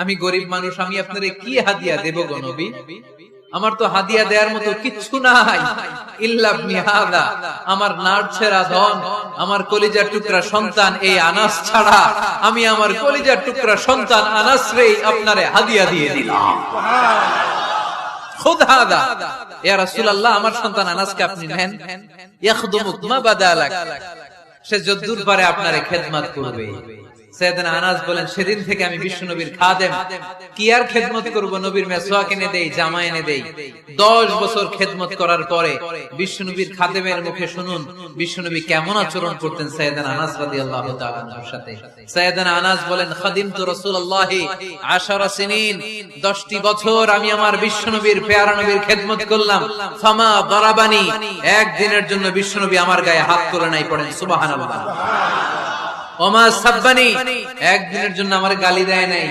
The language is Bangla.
আমি গরিব মানুষ, আমি আপনারে কি হাদিয়া দেব গো নবী? আমার তো হাদিয়া দেওয়ার মতো কিচ্ছু নাই, ইল্লা ইবনি হাদা, আমার নাড়ছেরা ধন, আমার কলিজার টুকরা সন্তান এই আনাস ছাড়া আমি আমার কলিজার টুকরা সন্তান আনাস রে আপনারে হাদিয়া দিয়ে দিলাম। খুদ হাদা ইয়া রাসূলুল্লাহ, আমার সন্তান আনাসকে আপনি নেন, ইয়াখদুমুক মা বাদালাক, সে যদ্দুর পারে আপনারে খেদমত করবে। সাইয়েদনা আনাস বলেন, সেদিন থেকে আমি বিশ্বনবীর খাদেম। কি আর খেদমত করব, নবীর মেসওয়াক এনে দেই, জামা এনে দেই। 10 বছর খেদমত করার পরে বিশ্বনবীর খাদেমের মুখে শুনুন বিশ্বনবী কেমন আচরণ করতেন সাইয়েদনা আনাস রাদিয়াল্লাহু তাআলা আনহুর সাথে। সাইয়েদনা আনাস বলেন, খাদিমতু রাসূলুল্লাহি 10 সিনিন, 10টি বছর আমি আমার বিশ্বনবীর পেয়ারা নবীর খেদমত করলাম। ফামা দারাবানি, একদিনের জন্য বিশ্বনবী আমার গায়ে হাত তোলে নাই, পড়েন সুবহানাল্লাহ। ওমা সাব্বানি, একদিনের জন্য আমার গালি দেয় নাই।